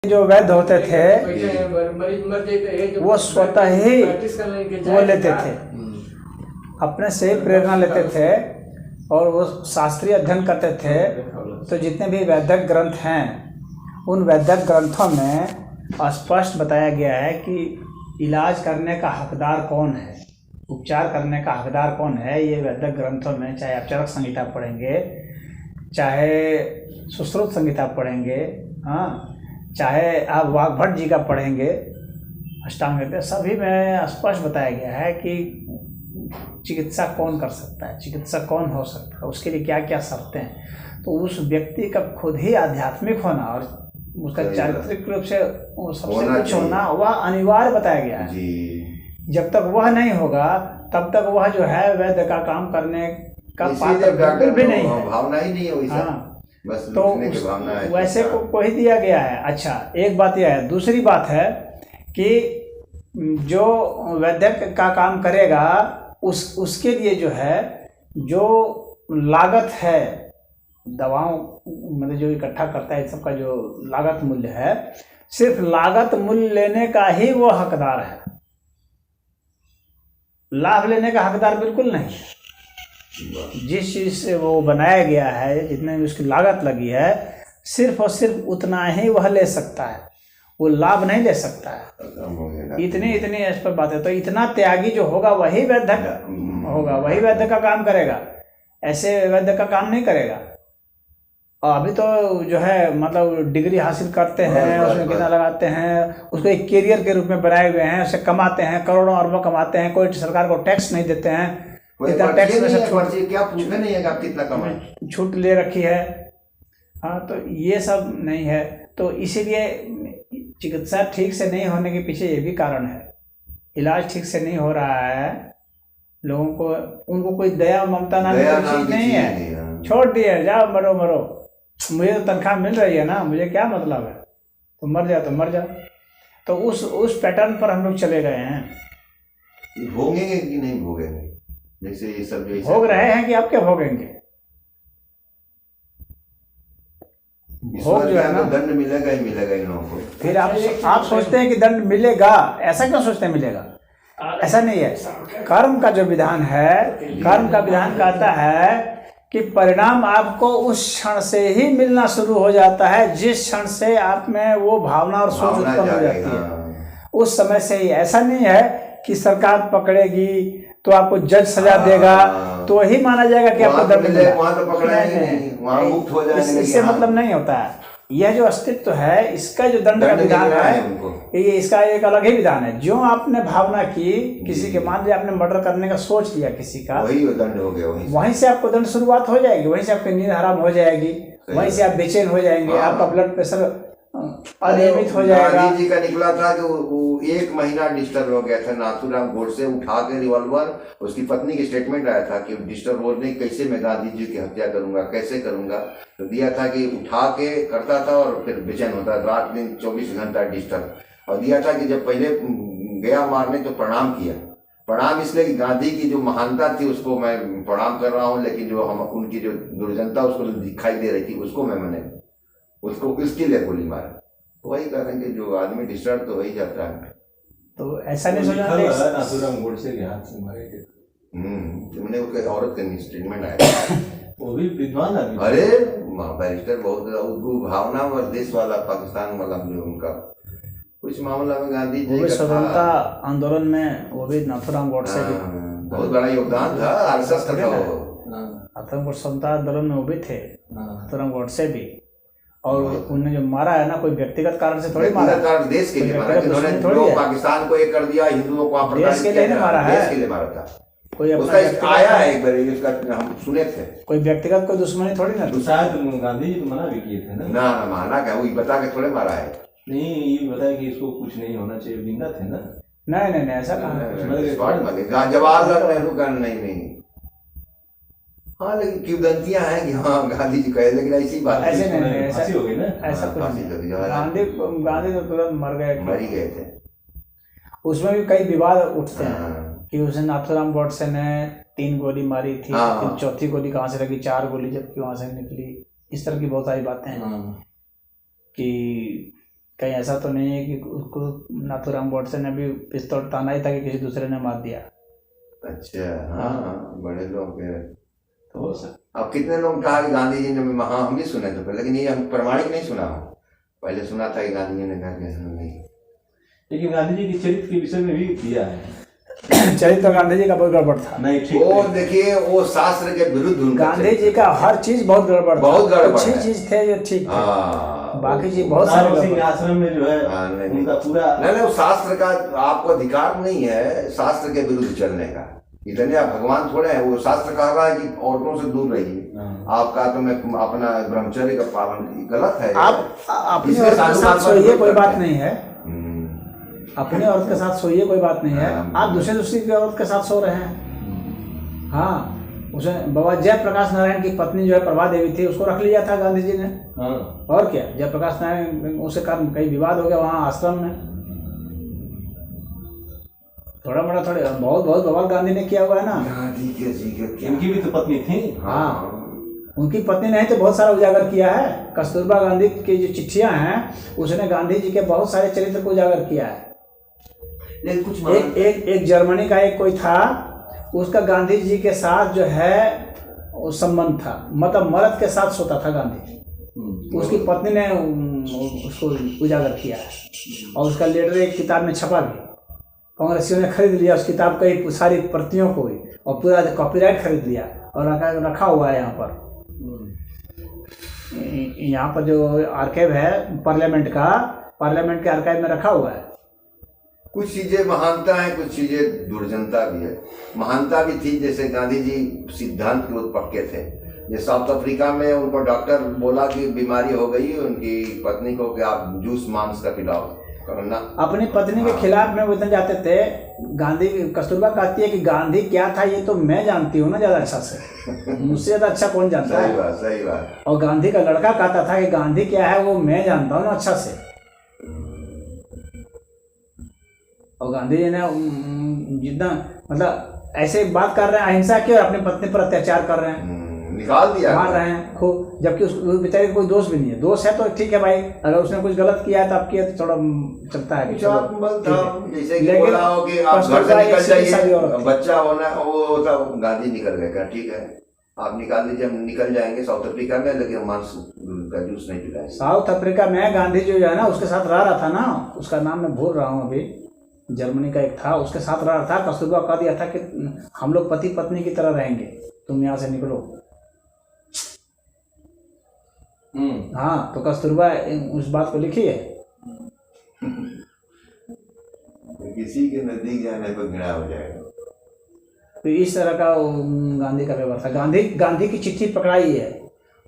जो वैद्य होते थे वो स्वतः ही वो लेते थे, अपने से ही प्रेरणा लेते थे और वो शास्त्रीय अध्ययन करते थे। तो जितने भी वैदिक ग्रंथ हैं उन वैदिक ग्रंथों में स्पष्ट बताया गया है कि इलाज करने का हकदार कौन है, उपचार करने का हकदार कौन है। ये वैदिक ग्रंथों में, चाहे आप चरक संहिता पढ़ेंगे, चाहे सुश्रुत संहिता पढ़ेंगे, हाँ, चाहे आप वाग्भट जी का पढ़ेंगे अष्टांग, सभी में स्पष्ट बताया गया है कि चिकित्सा कौन कर सकता है, चिकित्सा कौन हो सकता है, उसके लिए क्या क्या शर्तें हैं। तो उस व्यक्ति का खुद ही आध्यात्मिक होना और उसका चारित्रिक रूप से सबसे कुछ होना वह अनिवार्य बताया गया है। जब तक वह नहीं होगा तब तक वह जो है वैद्य का काम करने का पात्र बिल्कुल भी नहीं है, भावना ही नहीं है। हाँ, बस तो वैसे को कोई दिया गया है। अच्छा, एक बात यह है। दूसरी बात है कि जो वैद्य का काम करेगा उसके लिए जो है जो लागत है दवाओं, मतलब जो इकट्ठा करता है सबका जो लागत मूल्य है, सिर्फ लागत मूल्य लेने का ही वो हकदार है, लाभ लेने का हकदार बिल्कुल नहीं है। जिस चीज से वो बनाया गया है, जितने भी उसकी लागत लगी है, सिर्फ और सिर्फ उतना ही वह ले सकता है, वो लाभ नहीं ले सकता है। इतनी इस पर बात है। तो इतना त्यागी जो होगा वही वैद्य होगा, वही वैद्य का काम करेगा, ऐसे वैद्य का काम नहीं करेगा। और अभी तो जो है मतलब डिग्री हासिल करते हैं, उसमें कितना लगाते हैं, उसको एक कैरियर के रूप में बनाए हुए हैं, उससे कमाते हैं, करोड़ों अरबों कमाते हैं, कोई सरकार को टैक्स नहीं देते हैं, टैक्स में से छूट ले रखी है। हाँ, तो ये सब नहीं है। तो इसीलिए चिकित्सा ठीक से नहीं होने के पीछे ये भी कारण है, इलाज ठीक से नहीं हो रहा है। लोगों को, उनको कोई दया ममता नाम की चीज नहीं है, छोड़ दिए, जाओ मरो मरो, मुझे तो तनख्वाह मिल रही है ना, मुझे क्या मतलब है, तो मर जाओ तो मर जाओ। तो उस पैटर्न पर हम लोग चले गए हैं। भोगेंगे कि नहीं भोगेंगे, जैसे ये सब जो भोग रहे हैं कि आप क्या भोगेंगे। भोग जो है ना, दंड मिलेगा ही मिलेगा इन लोगों को। फिर आप सोचते हैं कि दंड मिलेगा, ऐसा क्यों सोचते हैं मिलेगा? ऐसा नहीं है। कर्म का जो विधान है, कर्म का विधान कहता है कि परिणाम आपको उस क्षण से ही मिलना शुरू हो जाता है जिस क्षण से आप में वो भावना और सोच उत्पन्न हो जाती है, उस समय से ही। ऐसा नहीं है कि सरकार पकड़ेगी तो आपको जज सजा देगा तो ही माना जाएगा कि आपको दंड मिलेगा, इससे मतलब नहीं होता है। यह जो अस्तित्व है, इसका जो दंड का विधान है, ये इसका एक अलग ही विधान है। जो आपने भावना की किसी के, मान लिया आपने मर्डर करने का सोच लिया किसी का, वही दंड हो गया, वहीं से आपको दंड शुरुआत हो जाएगी, वहीं से आपकी नींद हराम हो जाएगी, वहीं से आप बेचैन हो जाएंगे, आपका ब्लड प्रेशर अनियमित हो जाएगा। गांधी जी का निकला था कि वो 1 महीना डिस्टर्ब हो गया था। नाथूराम गोडसे उठा के रिवॉल्वर, उसकी पत्नी की स्टेटमेंट आया था कि डिस्टर्ब हो नहीं, कैसे मैं गांधी जी की हत्या करूंगा, कैसे करूंगा। तो दिया था कि उठा के करता था और फिर बेचैन होता, रात दिन 24 घंटा डिस्टर्ब। और दिया था कि जब पहले गया मारने तो प्रणाम किया, प्रणाम इसलिए कि गांधी की जो महानता थी उसको मैं प्रणाम कर रहा हूँ, लेकिन जो हम उनकी जो दुर्जनता उसको दिखाई दे रही थी उसको मैंने उसको इसके लिए गोली मारा। वही कारण कि जो आदमी डिस्टर्ब तो हो ही जाता है। तो ऐसा नहीं सोचना नाथूराम गोडसे के हाथ से मारे थे। तुमने उसके औरत का स्टेटमेंट आया, वो भी विद्वान आदमी। अरे बैरिस्टर बहुत भावना और देश वाला, पाकिस्तान वाला जो उनका कुछ मामला में गांधी जी का स्वतंत्रता आंदोलन में वो भी नाथूराम गोडसे भी बहुत बड़ा योगदान था। आरएसएस का था वो, स्वतंत्रता आंदोलन में वो भी थे, नाथूराम गोडसे भी। और उन्हें जो मारा है ना, कोई व्यक्तिगत कारण से थोड़ी मारा है, देश के लिए मारा। उन्होंने जो पाकिस्तान को एक कर दिया, हिंदुओं को देश के लिए नहीं मारा है, देश के लिए मारा था। कोई उसका आया है एक बार, उसका हम सुने थे। कोई व्यक्तिगत कोई दुश्मनी थोड़ी ना। शायद गांधी जी तो मना भी किए थे ना। ना माना क्या, वही बता के थोड़े मारा है। नहीं, ये बताया कि इसको कुछ नहीं होना चाहिए, जिंदा थे ना। नहीं ऐसा कहा। जवाहरलाल नेहरू का नहीं। हाँ, लेकिन किंवदंतियां हैं कि हाँ गांधी जी कहे, लेकिन ऐसी बात ऐसे नहीं, ऐसा हो गई ना, ऐसा कुछ नहीं। गांधी तो तुरंत मर ही गए थे। उसमें भी कई विवाद उठते हैं कि उसे नाथूराम गोडसे ने 3 गोली मारी थी, फिर चौथी गोली कहाँ से लगी, 4 गोली जबकि वहां से निकली। इस तरह की बहुत सारी बातें हैं कि कहीं ऐसा तो नहीं है कि उसको नाथूराम गोडसे ने भी पिस्तौल ताना ही था कि किसी दूसरे ने मार दिया। अच्छा, हाँ, बड़े लोग हैं। तो अब कितने लोग कहा कि गांधी जी ने, हाँ हम भी सुने थे, लेकिन ये हम प्रमाणिक नहीं सुना। पहले सुना था कि गांधी जी ने कहा कि नहीं, लेकिन गांधी जी के चरित्र के विषय में भी दिया है। चरित्र गांधी जी का बहुत गड़बड़ था। नहीं, ठीक वो है। देखिए वो शास्त्र के विरुद्ध उनका गांधी जी का हर चीज बहुत गड़बड़ था। बहुत गड़बड़ अच्छी है। चीज थे जो ठीक थे, हाँ, बाकी चीज बहुत सारे नानक सिंह गड़बड़। आश्रम में जो है हाँ, नहीं, उनका पूरा नहीं, वो शास्त्र का आपको अधिकार नहीं है शास्त्र के विरुद्ध चलने का। इतने आप भगवान थोड़े हैं। वो शास्त्र कहा हुआ है कि औरतों से दूर रहिए। आपका तो मैं अपना ब्रह्मचर्य का पालन गलत है। आप अपनी इसलिए औरत के साधु साथ महात्मा सोइए, विरोध कोई करते बात हैं। नहीं है। अपनी औरत के साथ सोइए, कोई बात नहीं है। आप दूसरी की औरत के साथ सो रहे हैं। हाँ, उसे बाबा जयप्रकाश नारायण की पत्नी जो है प्रभा देवी थी, उसको रख लिया था गांधी जी ने। और क्या, जयप्रकाश नारायण उसके कारण कई विवाद हो गया वहाँ आश्रम में। थोड़ा बड़ा थोड़े बहुत बहुत बवाल गांधी ने किया हुआ है ना। गांधी के जी के क्या? इनकी भी तो पत्नी थी। हाँ, उनकी पत्नी ने तो बहुत सारा उजागर किया है। कस्तूरबा गांधी की जो चिट्ठियां हैं, उसने गांधी जी के बहुत सारे चरित्र को उजागर किया है। लेकिन कुछ एक जर्मनी का एक कोई था, उसका गांधी जी के साथ जो है वो संबंध था, मतलब मर्द के साथ सोता था गांधी। उसकी पत्नी ने उसको उजागर किया है और उसका लेटर एक किताब में छपा भी। कांग्रेसियों ने खरीद लिया उस किताब की सारी प्रतियों को और पूरा कॉपीराइट खरीद लिया और रखा हुआ है यहाँ पर। यहाँ पर जो आर्काइव है पार्लियामेंट के आर्काइव में रखा हुआ है। कुछ चीजें महानता है, कुछ चीजें दुर्जनता भी है। महानता भी थी, जैसे गांधी जी सिद्धांत के बहुत पक्के थे। जैसे साउथ अफ्रीका में उनको डॉक्टर बोला कि बीमारी हो गई उनकी पत्नी को कि आप जूस मांस का पिलाओ करना। अपनी पत्नी के खिलाफ में वो इतने जाते थे। गांधी कस्तूरबा कहती है कि गांधी क्या था ये तो मैं जानती हूँ ना ज्यादा अच्छा से, मुझसे ज्यादा अच्छा कौन जानता है। सही बात। और गांधी का लड़का कहता था कि गांधी क्या है वो मैं जानता हूँ ना अच्छा से। और गांधी जी ने जितना मतलब ऐसे बात कर रहे हैं अहिंसा की, और अपनी पत्नी पर अत्याचार कर रहे हैं, निकाल दिया, मार रहे हैं खूब, जबकि उस बेचारे का कोई दोष भी नहीं है। दोष है तो ठीक है भाई, अगर उसने कुछ गलत किया है तो आपकी तो थोड़ा चलता है। जैसे कि बोला हो कि आप घर से निकल जाइए, बच्चा होना वो तब गांधी निकल गए, ठीक है आप निकाल दीजिए, हम निकल जाएंगे साउथ अफ्रीका में, लेकिन मांस का जूस नहीं पिलाएंगे। साउथ अफ्रीका में गांधी जो है ना उसके साथ रह रहा था ना, उसका नाम मैं भूल रहा हूँ अभी, जर्मनी का एक था, उसके साथ रह रहा था। कस्तूरबा कह दिया था कि हम लोग पति पत्नी की तरह रहेंगे, तुम यहाँ से निकलो। हाँ, तो कस्तूरबा उस बात को लिखी है। किसी के नजदीक जाने पर घृणा हो जाएगा। तो इस तरह का गांधी का व्यवहार था। गांधी की चिट्ठी पकड़ाई है,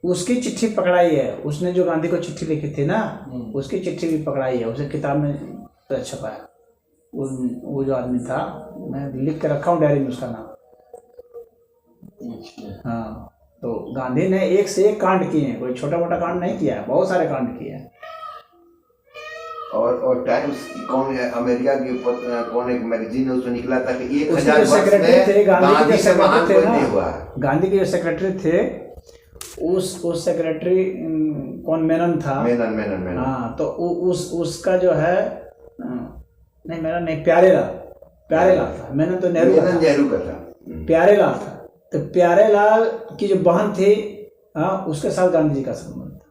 उसकी चिट्ठी पकड़ाई है। उसने जो गांधी को चिट्ठी लिखी थी ना, उसकी चिट्ठी भी पकड़ाई है, उसे किताब में छपा है। वो जो आदमी था, मैं लिख के रखा हूँ डायरी में उसका नाम। हाँ, तो गांधी ने एक से एक कांड किए हैं, कोई छोटा मोटा कांड नहीं किया है, बहुत सारे कांड किए हैं। और टाइम्स कौन है, अमेरिका की कौन एक मैगजीन है, उसमें निकला था कि 1000 वर्ष में गांधी से महान कोई नहीं हुआ। गांधी के जो सेक्रेटरी थे, उस सेक्रेटरी कौन, मेनन था। मेनन। हाँ, तो उसका जो है, नहीं मेनन नहीं, प्यारेलाल था। मेनन तो नेहरू का था। प्यारेलाल था। तो प्यारेलाल की जो बहन थी, हाँ, उसके साथ गांधी जी का संबंध था।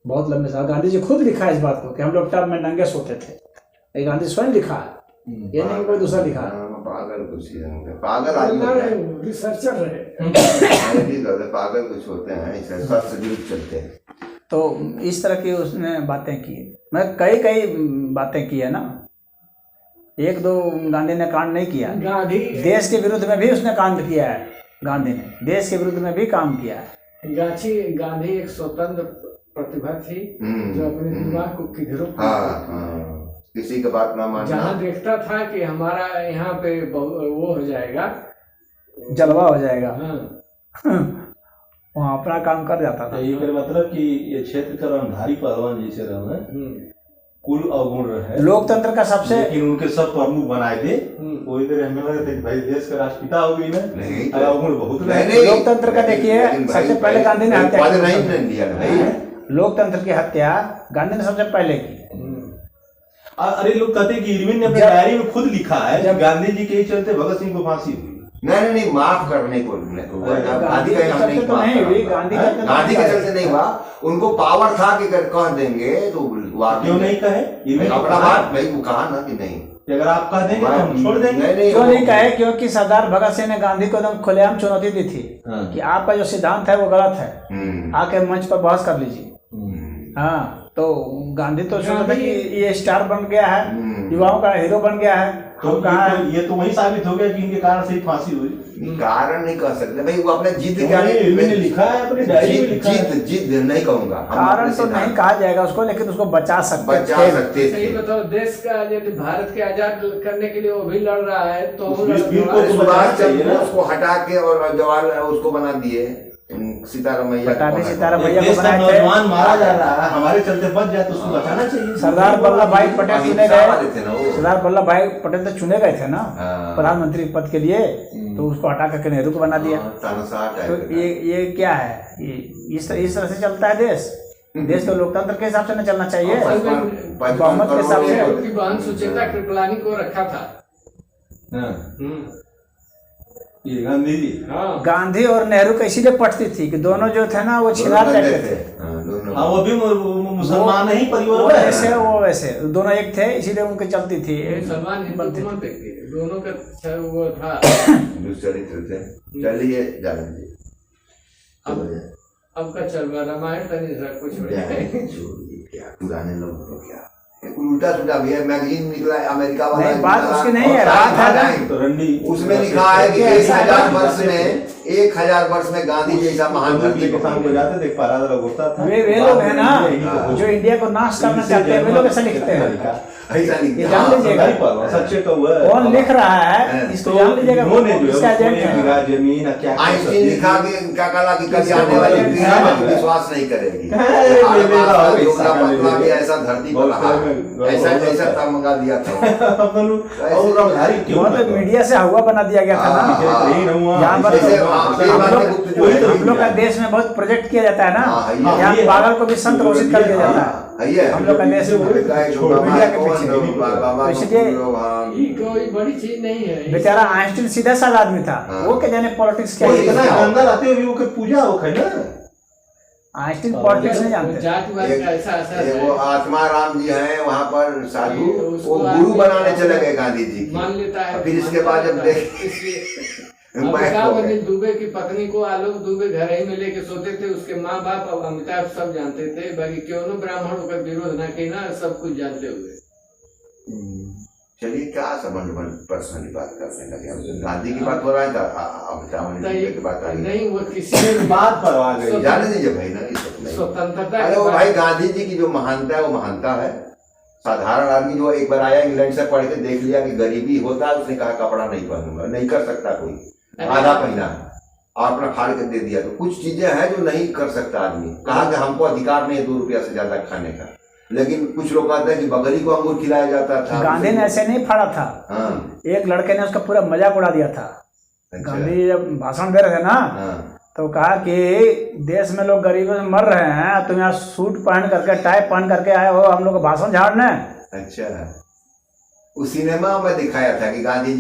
बहुत लंबे साल। गांधी जी खुद लिखा है इस बात को कि हम लोग टब में नंगे सोते थे। ये गांधी स्वयं लिखा है, ये नहीं कोई दूसरा लिखा है। पागल आदमी रिसर्चर रहे, पागल कुछ होते हैं, चलते हैं। तो इस तरह की उसने बातें की। मैं कई बातें की है ना, एक दो गांधी ने कांड नहीं किया। देश के विरुद्ध में भी उसने कांड किया है। गांधी ने देश के विरुद्ध में भी काम किया है। गांधी एक स्वतंत्र प्रतिभा थी जो अपने दिमाग को किधरों किसी का बात ना मानना। जहाँ देखता था कि हमारा यहाँ पे वो हो जाएगा, जलवा हो जाएगा, हाँ वहाँ अपना काम कर जाता था। ये मतलब कि ये क्षेत्र का रणधारी पहलवान जैसे रहे, कुल अवगुण रहे, लोकतंत्र का सबसे, लेकिन उनके सब प्रमुख बनाए थे। कोई देर हमें लगा था भाई देश का राष्ट्रपिता हो गई ना, अवगुण बहुत रहे। लोकतंत्र का देखिए, सबसे पहले गांधी ने हत्या नहीं दिया भाई, लोकतंत्र की हत्या गांधी ने सबसे पहले की। अरे लोग कहते हैं कि इरविन ने अपने डायरी में खुद लिखा है कि गांधी जी के ही चलते भगत सिंह को फांसी हुई। नहीं, माफ करने को गांधी का नाम नहीं, नहीं हुई, गांधी के चलते नहीं हुआ। उनको पावर था कि अगर कह देंगे तो क्यों नहीं कहे? अपना बात भाई वो कहा ना कि नहीं, अगर आप कह देंगे तो हम छोड़ देंगे। क्यों नहीं कहे? क्योंकि सरदार भगत सिंह ने गांधी को एकदम खुलेआम चुनौती दी थी कि आपका जो सिद्धांत है वो गलत है, आके मंच पर बहस कर लीजिए। हाँ, तो गांधी तो सोचा था कि ये स्टार बन गया है, युवाओं का हीरो बन गया है। तो ये तो वही साबित हो गया कि इनके कारण से ही फांसी हुई। कारण नहीं कह सकते भाई, वो अपने जिद मैंने लिखा है अपनी डायरी में लिखा है। जिद नहीं कहूंगा, कारण तो नहीं कहा जाएगा उसको, लेकिन उसको बचा सकते थे। सही बताओ, देश का यदि भारत के आजाद करने के लिए वो भी लड़ रहा है तो सुभाष चंद्र उसको हटा के और जवाहरलाल उसको बना दिए, सीतारामैया को नौजवान मारा जा रहा है, हमारे चलते बच जाए तो उसको बचाना चाहिए। सरदार वल्लभ भाई पटेल चुने गए, सरदार वल्लभ भाई पटेल तो चुने गए थे ना प्रधानमंत्री पद के लिए, तो उसको हटा करके नेहरू को बना दिया। तो ये क्या है? इस तरह से चलता है देश? देश तो लोकतंत्र के हिसाब से न चलना चाहिए, बहुमत के हिसाब से। उनकी बहन सुचेता कृपलानी को रखा था ये गांधी जी। गांधी और नेहरू को इसीलिए पटती थी कि दोनों जो थे ना वो छिनार टाइप के थे। हाँ, वो भी मुसलमान नहीं परिवार वो ऐसे वो वैसे दोनों एक थे, इसीलिए उनकी चलती थी। मुसलमान हिंदू दोनों का वो था चरित्र थे। चलिए जाने जी, अब का चल रहा रामायण कुछ क्या पुराने लोग तो क्या उल्टा सुल्टा भी है। मैगजीन निकला है अमेरिका वाला, बात उसकी नहीं है, बात है तो रंडी उसमें लिखा है कि 1000 वर्ष में 1000 वर्ष में गांधी जैसा महान व्यक्ति को शाम को जाते देख पा रहा होता था। वे लोग है ना जो इंडिया को नाश करना चाहते हैं, वे लोग ऐसा लिखते हैं। ऐसा जान लीजिएगा सच्चे का हुआ कौन लिख रहा है, इसको जान लीजिएगा। इसका एजेंट है जमीन क्या आइंस्टीन लिखा कि क्या कला की कभी आने वाली पीढ़ी विश्वास नहीं करेगी, ऐसा धरती पर ऐसा ऐसा तमगा दिया था। मीडिया से हवा बना दिया गया था ना। यहाँ पर हम लोग का देश में बहुत प्रोजेक्ट किया जाता है ना, यहाँ पागल को भी संत घोषित कर दिया जाता है हम लोग का देश मीडिया के पीछे। कोई बड़ी चीज नहीं है। बेचारा आइंस्टीन सीधा साधा आदमी था, वो क्या जाने पॉलिटिक्स क्या है। पूजा हो आइंस्टीन पॉलिटिक्स नहीं जानते। वो आत्मा राम जी हैं वहाँ पर साधु, वो गुरु बनाने चले गए गांधी जी की, मान लेता है। फिर इसके बाद जब देख अमिताभ दुबे की पत्नी को आलोक दुबे घर ही में लेके सोते थे, उसके माँ बाप और अमिताभ सब जानते थे, बाकी क्यों न ब्राह्मणों का विरोध ना किया, सब कुछ जानते हुए। चलिए क्या संबंध पर्सनली बात करने लगे, गांधी की बात हो रहा है, अमिताभ की बात आ रही नहीं, वो किसी बात पर आ गई। जाने दीजिए भाई ना, स्वतंत्रता। अरे वो भाई गांधी जी की जो महानता है वो महानता है। साधारण आदमी जो एक बार आया इंग्लैंड से पढ़ के देख लिया कि गरीबी होता है, उसने कहा कपड़ा नहीं पहनूंगा, नहीं कर सकता कोई, आधा पहना और अपना फाड़ के दे दिया। तो कुछ चीजें हैं जो नहीं कर सकता आदमी। कहा कि हमको अधिकार नहीं है 2 रुपया से ज्यादा खाने का, लेकिन कुछ लोग कहते हैं कि बकरी को अंगूर खिलाया जाता था। गांधी ने ऐसे नहीं फाड़ा था। एक लड़के ने उसका पूरा मजाक उड़ा दिया था। गांधी जब भाषण दे रहे थे ना तो कहा कि देश में लोग गरीबों से मर रहे हैं, तुम यहाँ सूट पहन करके टाई पहन करके आए हो हम लोग को भाषण झाड़ने। अच्छा, उस सिनेमा में दिखाया था कि गांधी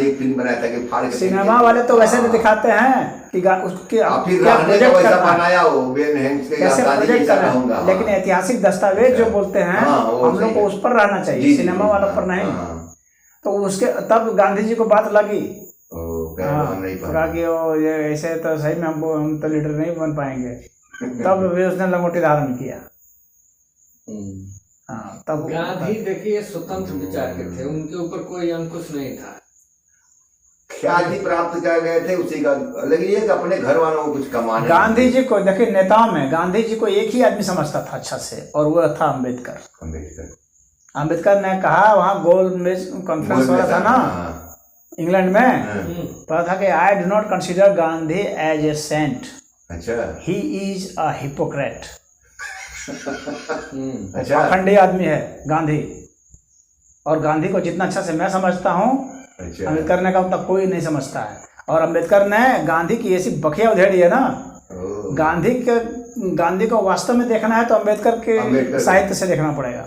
एक फिल्म बनाया था कि फाड़ के सिनेमा वाले तो वैसे भी दिखाते हैं कि उसके फिर वैसा बनाया वो कैसे प्रोजेक्ट करना होगा, लेकिन ऐतिहासिक दस्तावेज जो बोलते हैं हम लोग को उस पर रहना चाहिए, सिनेमा वालों पर नहीं। तो उसके तब गांधी जी को बात लगी, कहा कि ये ऐसे तो सही में हम तो लीडर नहीं बन पाएंगे। तब भी उसने लंगोटी धारण किया। तब गांधी देखिए स्वतंत्र विचार के थे, उनके ऊपर कोई अंकुश नहीं था। ख्याति प्राप्त कर गए थे उसी का, लेकिन ये कि अपने घर वालों को कुछ कमाने। गांधी जी को देखिए नेताओं में गांधी जी को एक ही आदमी समझता था अच्छा से, और वह था अम्बेडकर। अम्बेडकर ने कहा वहाँ गोल मेज कॉन्फ्रेंस हो रहा था ना इंग्लैंड में, पता था कि I do not consider Gandhi as a saint, he is a hypocrite. पाखंडी आदमी है गांधी, और गांधी को जितना अच्छा से मैं समझता हूँ अम्बेडकर ने कहा उतना कोई नहीं समझता है। और अम्बेडकर ने गांधी की ऐसी बखिया उधेड़ी है ना, गांधी के गांधी को वास्तव में देखना है तो अम्बेडकर के साहित्य से देखना पड़ेगा।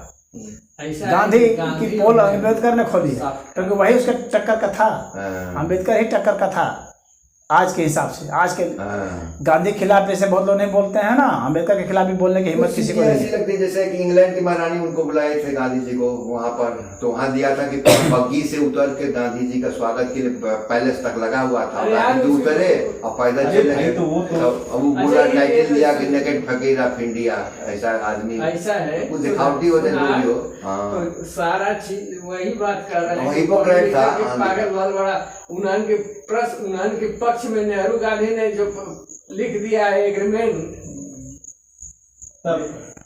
ऐसा गांधी है कि की पोल को अम्बेडकर ने खोली है, क्योंकि वही उसका टक्कर का था। अम्बेडकर ही टक्कर का था आज के हिसाब से। आज के गांधी के खिलाफ जैसे बहुत लोग नहीं बोलते हैं ना, अम्बेडकर के खिलाफ भी बोलने की हिम्मत किसी को ऐसी लगती है जैसे कि इंग्लैंड की महारानी उनको बुलाए थे गांधी जी को वहां पर, तो वहां दिया था कि बग्गी से उतर के गांधी जी का स्वागत के लिए पैलेस तक लगा हुआ था। गांधी जी उतरे और पैदल चले, तो वो अब वो पूरा टाइटल दिया कि नेकेड फकीर ऑफ इंडिया, ऐसा आदमी ऐसा है कुछ दिखावटी हो जाए लोग। तो सारा चीज वही बात कर रहे हैं, वही हिपोक्रेट था। पागल बहुत बड़ा उन्होंने के पक्ष में नेहरू गांधी ने जो लिख दिया है एग्रीमेंट।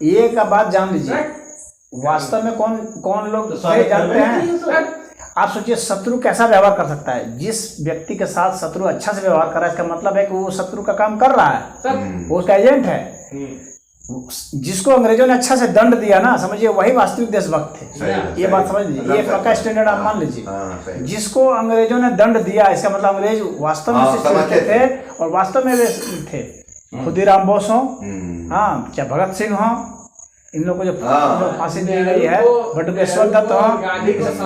ये का बात जान लीजिए, वास्तव में कौन कौन लोग जानते हैं। आप सोचिए शत्रु कैसा व्यवहार कर सकता है। जिस व्यक्ति के साथ शत्रु अच्छा से व्यवहार कर रहा है, इसका मतलब है कि वो शत्रु का काम कर रहा है, वो उसका एजेंट है। जिसको अंग्रेजों ने अच्छा से दंड दिया ना, समझिए वही वास्तविक देशभक्त थे। ये बात समझ लीजिए, ये पक्का स्टैंडर्ड आप मान लीजिए। जिसको अंग्रेजों ने दंड दिया, इसका मतलब अंग्रेज वास्तव में समझते थे और वास्तव में वे थे। खुदीराम बोस हो, हाँ, चाहे भगत सिंह हो, इन लोगों को जो फांसी दी गई है, बटुकेश्वर दत्त हो,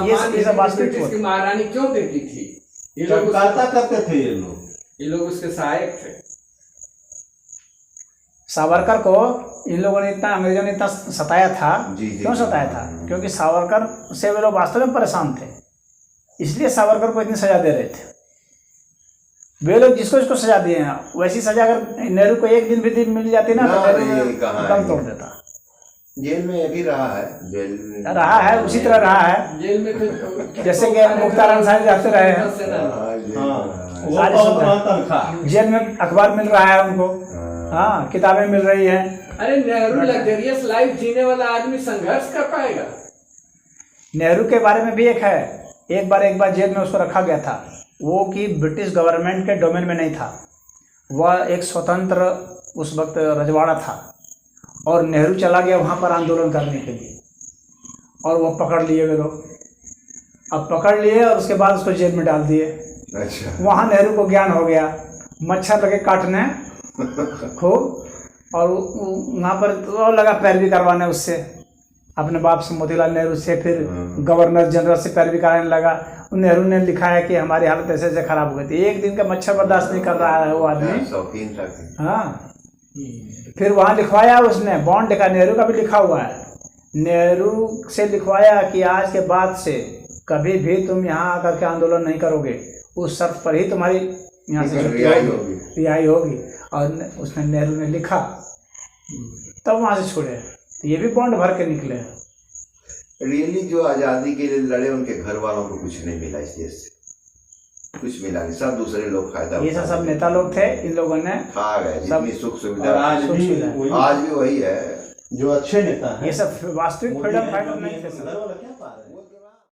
ये सब वास्तविक। महारानी क्यों देती थी? ये लोग करते थे, ये लोग उसके सहायक थे। सावरकर को इन लोगों ने इतना, अंग्रेजों ने इतना सताया था। क्यों सताया था? क्योंकि सावरकर से वे लोग वास्तव में परेशान थे, इसलिए सावरकर को इतनी सजा दे रहे थे। वे लोग जिसको सजा दिए हैं, वैसी सजा अगर नेहरू को एक दिन भी मिल जाती ना तो नेहरू दम तोड़ देता। जेल में अभी रहा है, रहा है उसी तरह रहा है जेल में तो जैसे कि मुख्तार अंसारी रहते रहे हैं। जेल में अखबार मिल रहा है उनको, हाँ, किताबें मिल रही हैं। अरे नेहरू लग्जरियस लाइफ जीने वाला आदमी संघर्ष कर पाएगा? नेहरू के बारे में भी एक है, एक बार जेल में उसको रखा गया था, वो कि ब्रिटिश गवर्नमेंट के डोमेन में नहीं था, वह एक स्वतंत्र उस वक्त रजवाड़ा था और नेहरू चला गया वहाँ पर आंदोलन करने के लिए और वो पकड़ लिए वे लोग। अब पकड़ लिए और उसके बाद उसको जेल में डाल दिए। अच्छा। वहाँ नेहरू को ज्ञान हो गया, मच्छर लगे काटने खूब, और वहाँ पर तो लगा पैरवी करवाने उससे, अपने बाप से मोतीलाल नेहरू से, फिर गवर्नर जनरल से पैरवी कराने लगा। नेहरू ने लिखा है कि हमारी हालत ऐसे ऐसे खराब हो गई थी, एक दिन का मच्छर बर्दाश्त नहीं कर रहा है वो आदमी। हाँ, फिर वहाँ लिखवाया उसने, बॉन्ड लिखा, नेहरू का भी लिखा हुआ है, नेहरू से लिखवाया कि आज के बाद से कभी भी तुम यहाँ आकर के आंदोलन नहीं करोगे, उस शर्त पर ही तुम्हारी यहाँ से रिहाई होगी। और उसने, नेहरू ने लिखा, तब वहाँ से छोड़े। तो ये भी बॉन्ड भर के निकले। रियली जो आज़ादी के लिए लड़े उनके घर वालों को कुछ नहीं मिला इस देश से, कुछ मिला नहीं, सब दूसरे लोग फायदा, ये सब नेता लोग थे, इन लोगों ने खा गए जितनी सुख सुविधा। आज भी वही है जो अच्छे नेता हैं, ये सब वास्तविक फ्रीडम फाइटर नहीं थे।